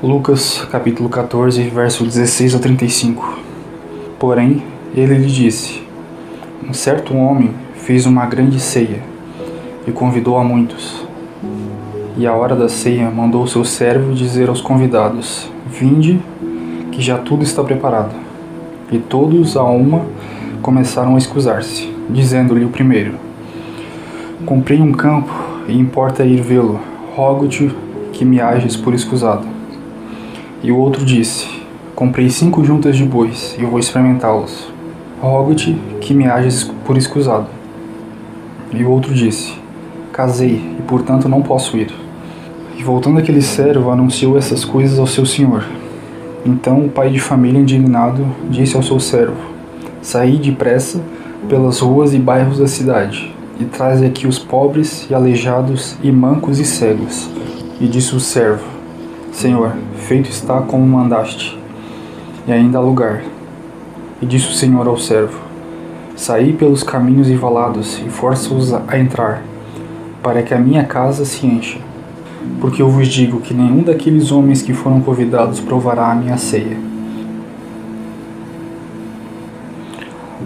Lucas capítulo 14, verso 16 a 35. Porém, ele lhe disse: um certo homem fez uma grande ceia e convidou a muitos. E à hora da ceia mandou seu servo dizer aos convidados: vinde, que já tudo está preparado. E todos a uma começaram a escusar-se, dizendo-lhe o primeiro: comprei um campo e importa ir vê-lo, rogo-te que me hajas por escusado. E o outro disse: comprei 5 juntas de bois e vou experimentá-los, rogo-te que me hajas por escusado. E o outro disse: casei e portanto não posso ir. E voltando aquele servo, anunciou essas coisas ao seu senhor. Então o pai de família, indignado, disse ao seu servo: saí depressa pelas ruas e bairros da cidade, e traze aqui os pobres e aleijados e mancos e cegos. E disse o servo: Senhor, feito está como mandaste, e ainda há lugar. E disse o Senhor ao servo: saí pelos caminhos e valados, e força-os a entrar, para que a minha casa se encha. Porque eu vos digo que nenhum daqueles homens que foram convidados provará a minha ceia.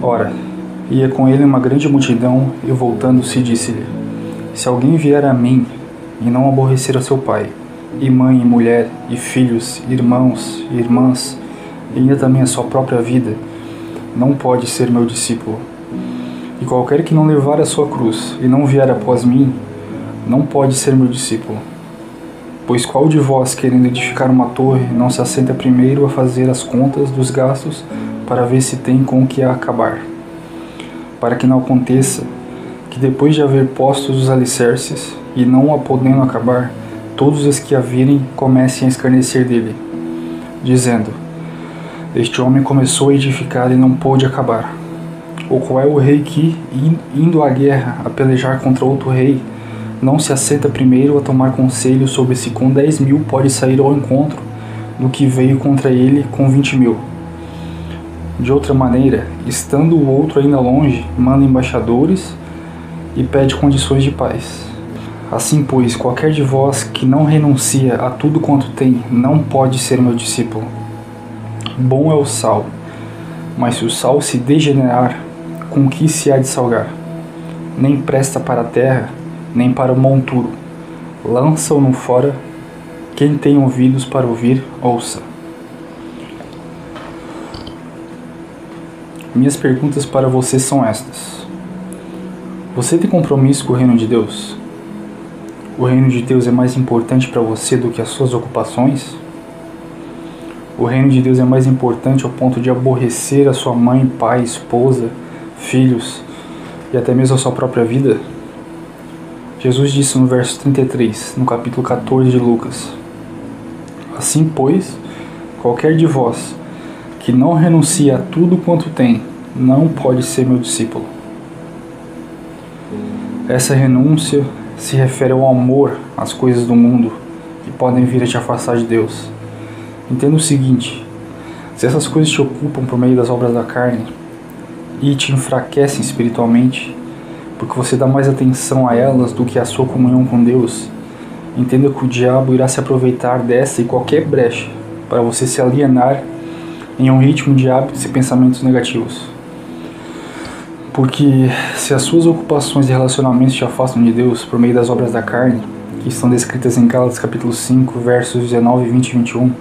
Ora, ia com ele uma grande multidão, e voltando-se disse-lhe: se alguém vier a mim, e não aborrecer a seu pai, e mãe, e mulher, e filhos, irmãos, e irmãs, e ainda também a sua própria vida, não pode ser meu discípulo. E qualquer que não levar a sua cruz, e não vier após mim, não pode ser meu discípulo. Pois qual de vós, querendo edificar uma torre, não se assenta primeiro a fazer as contas dos gastos, para ver se tem com o que acabar? Para que não aconteça que depois de haver postos os alicerces, e não a podendo acabar, todos os que a virem comecem a escarnecer dele, dizendo: este homem começou a edificar e não pôde acabar. Ou qual é o rei que, indo à guerra a pelejar contra outro rei, não se assenta primeiro a tomar conselho sobre se com 10.000 pode sair ao encontro do que veio contra ele com 20.000? De outra maneira, estando o outro ainda longe, manda embaixadores e pede condições de paz. Assim, pois, qualquer de vós que não renuncia a tudo quanto tem, não pode ser meu discípulo. Bom é o sal, mas se o sal se degenerar, com que se há de salgar? Nem presta para a terra, nem para o monturo. Lança-o fora. Quem tem ouvidos para ouvir, ouça. Minhas perguntas para você são estas: você tem compromisso com o reino de Deus? O reino de Deus é mais importante para você do que as suas ocupações? O reino de Deus é mais importante ao ponto de aborrecer a sua mãe, pai, esposa, filhos e até mesmo a sua própria vida? Jesus disse no verso 33, no capítulo 14 de Lucas: assim, pois, qualquer de vós que não renuncia a tudo quanto tem, não pode ser meu discípulo. Essa renúncia se refere ao amor às coisas do mundo que podem vir a te afastar de Deus. Entenda o seguinte: se essas coisas te ocupam por meio das obras da carne e te enfraquecem espiritualmente, porque você dá mais atenção a elas do que à sua comunhão com Deus, entenda que o diabo irá se aproveitar dessa e qualquer brecha para você se alienar em um ritmo de hábitos e pensamentos negativos. Porque se as suas ocupações e relacionamentos te afastam de Deus por meio das obras da carne, que estão descritas em Gálatas capítulo 5, versos 19, 20 e 21,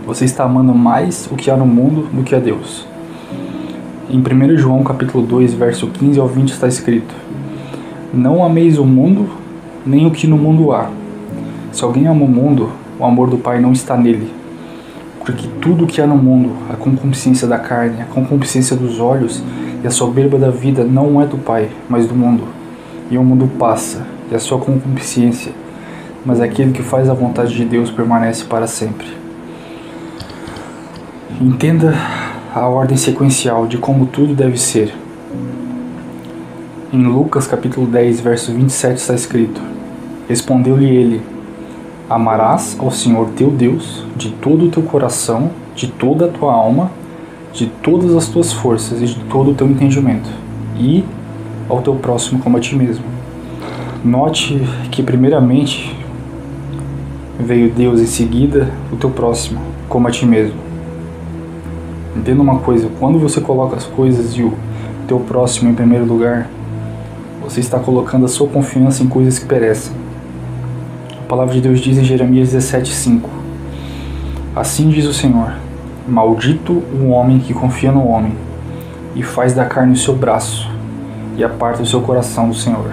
você está amando mais o que há no mundo do que a Deus. Em 1 João capítulo 2, verso 15 ao 20 está escrito: não ameis o mundo, nem o que no mundo há. Se alguém ama o mundo, o amor do Pai não está nele. Porque tudo o que há no mundo, a concupiscência da carne, a concupiscência dos olhos e a soberba da vida, não é do Pai, mas do mundo. E o mundo passa, e a sua concupiscência, mas aquele que faz a vontade de Deus permanece para sempre. Entenda a ordem sequencial de como tudo deve ser. Em Lucas capítulo 10, verso 27 está escrito: respondeu-lhe ele: amarás ao Senhor teu Deus de todo o teu coração, de toda a tua alma, de todas as tuas forças e de todo o teu entendimento, e ao teu próximo como a ti mesmo. Note que, primeiramente, veio Deus em seguida, o teu próximo, como a ti mesmo. Entenda uma coisa, quando você coloca as coisas e o teu próximo em primeiro lugar, você está colocando a sua confiança em coisas que perecem. A palavra de Deus diz em Jeremias 17:5: Assim diz o Senhor: Maldito o homem que confia no homem, e faz da carne o seu braço, e aparta o seu coração do Senhor.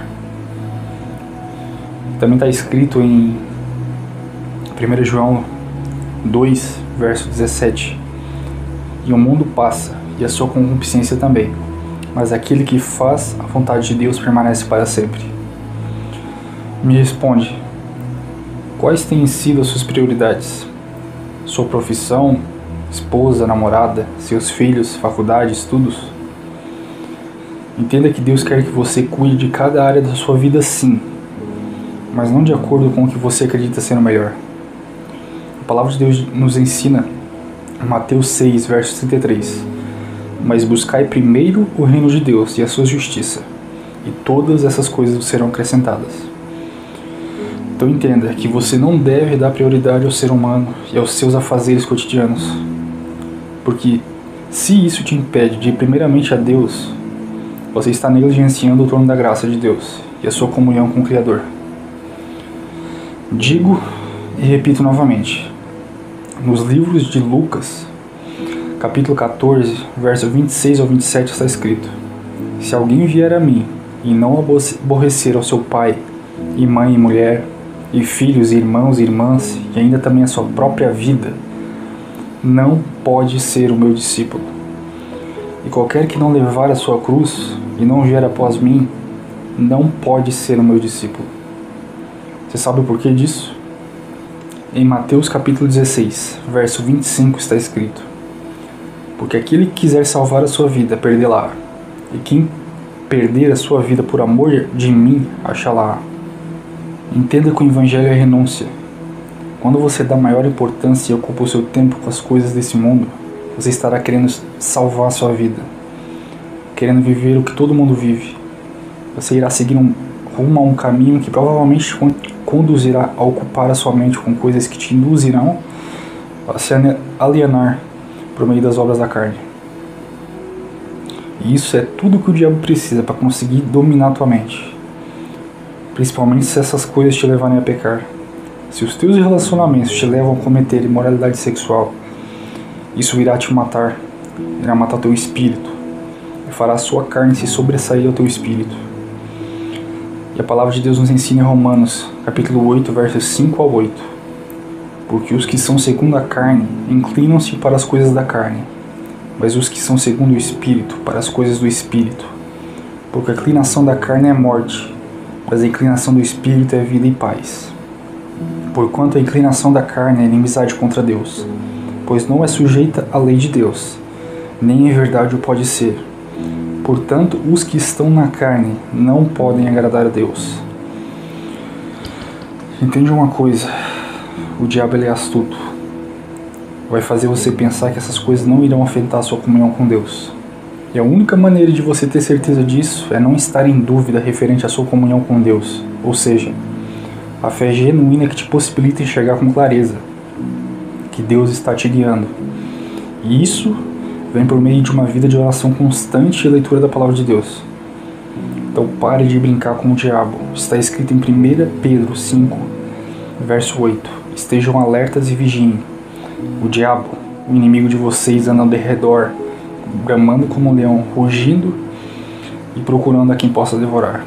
Também está escrito em 1 João 2, verso 17: E o mundo passa, e a sua concupiscência também, mas aquele que faz a vontade de Deus permanece para sempre. Me responde, quais têm sido as suas prioridades? Sua profissão, esposa, namorada, seus filhos, faculdade, estudos? Entenda que Deus quer que você cuide de cada área da sua vida, sim, mas não de acordo com o que você acredita ser o melhor. A palavra de Deus nos ensina em Mateus 6, verso 33: Mas buscai primeiro o reino de Deus e a sua justiça, e todas essas coisas serão acrescentadas. Então entenda que você não deve dar prioridade ao ser humano e aos seus afazeres cotidianos, porque se isso te impede de ir primeiramente a Deus, você está negligenciando o trono da graça de Deus e a sua comunhão com o Criador. Digo e repito novamente, nos livros de Lucas, capítulo 14, verso 26 ao 27 está escrito: Se alguém vier a mim e não aborrecer ao seu pai, e mãe e mulher, e filhos, e irmãos e irmãs, e ainda também a sua própria vida, não pode ser o meu discípulo. E qualquer que não levar a sua cruz e não vier após mim, não pode ser o meu discípulo. Você sabe o porquê disso? Em Mateus capítulo 16, verso 25 está escrito: Porque aquele que quiser salvar a sua vida, perdê-la, e quem perder a sua vida por amor de mim, achá-la. Entenda que o Evangelho é renúncia. Quando você dá maior importância e ocupa o seu tempo com as coisas desse mundo, você estará querendo salvar a sua vida, querendo viver o que todo mundo vive. Você irá seguir rumo a um caminho que provavelmente conduzirá a ocupar a sua mente com coisas que te induzirão a se alienar por meio das obras da carne. E isso é tudo que o diabo precisa para conseguir dominar a tua mente. Principalmente se essas coisas te levarem a pecar. Se os teus relacionamentos te levam a cometer imoralidade sexual, isso irá te matar, irá matar teu espírito, e fará a sua carne se sobressair ao teu espírito. E a palavra de Deus nos ensina em Romanos, capítulo 8, versos 5 ao 8. Porque os que são segundo a carne inclinam-se para as coisas da carne, mas os que são segundo o Espírito, para as coisas do Espírito. Porque a inclinação da carne é morte, mas a inclinação do Espírito é vida e paz. Porquanto a inclinação da carne é inimizade contra Deus, pois não é sujeita à lei de Deus, nem em verdade o pode ser. Portanto, os que estão na carne não podem agradar a Deus. Entende uma coisa, o diabo ele é astuto. Vai fazer você pensar que essas coisas não irão afetar a sua comunhão com Deus. E a única maneira de você ter certeza disso é não estar em dúvida referente à sua comunhão com Deus. Ou seja, a fé genuína que te possibilita enxergar com clareza que Deus está te guiando. E isso vem por meio de uma vida de oração constante e leitura da palavra de Deus. Então pare de brincar com o diabo. Está escrito em 1 Pedro 5, verso 8. Estejam alertas e vigiem. O diabo, o inimigo de vocês, anda ao redor, bramando como um leão, rugindo e procurando a quem possa devorar.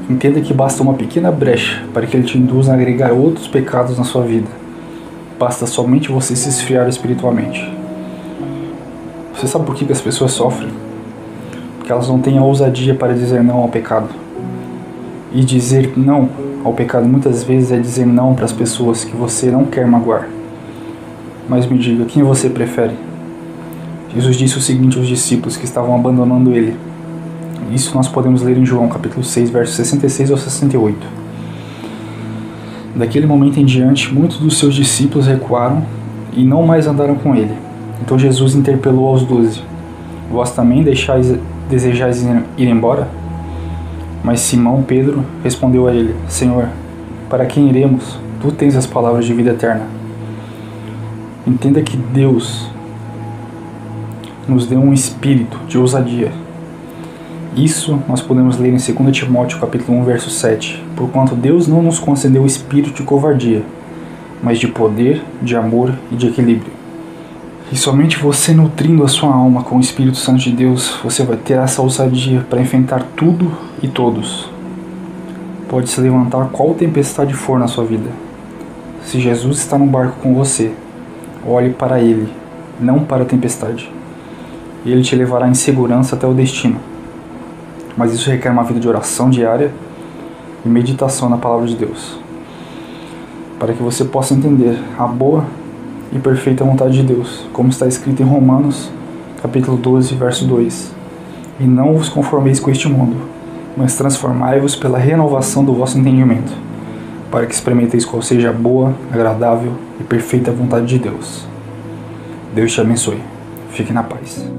Entenda que basta uma pequena brecha para que ele te induza a agregar outros pecados na sua vida. Basta somente você se esfriar espiritualmente. Você sabe por que as pessoas sofrem? Porque elas não têm a ousadia para dizer não ao pecado. E dizer não ao pecado muitas vezes é dizer não para as pessoas que você não quer magoar. Mas me diga, quem você prefere? Jesus disse o seguinte aos discípulos que estavam abandonando ele. Isso nós podemos ler em João capítulo 6, versos 66 ao 68. Daquele momento em diante, muitos dos seus discípulos recuaram e não mais andaram com ele. Então Jesus interpelou aos 12: Vós também desejais ir embora? Mas Simão Pedro respondeu a ele: Senhor, Para quem iremos? Tu tens as palavras de vida eterna. Entenda que Deus nos deu um espírito de ousadia. Isso nós podemos ler em 2 Timóteo capítulo 1, verso 7. Porquanto Deus não nos concedeu o espírito de covardia, mas de poder, de amor e de equilíbrio. E somente você nutrindo a sua alma com o Espírito Santo de Deus, você vai ter essa ousadia para enfrentar tudo e todos. Pode se levantar qual tempestade for na sua vida. Se Jesus está no barco com você, olhe para Ele, não para a tempestade. Ele te levará em segurança até o destino. Mas isso requer uma vida de oração diária e meditação na palavra de Deus, para que você possa entender a boa e perfeita vontade de Deus, como está escrito em Romanos, capítulo 12, verso 2. E não vos conformeis com este mundo, mas transformai-vos pela renovação do vosso entendimento, para que experimenteis qual seja a boa, agradável e perfeita vontade de Deus. Deus te abençoe. Fique na paz.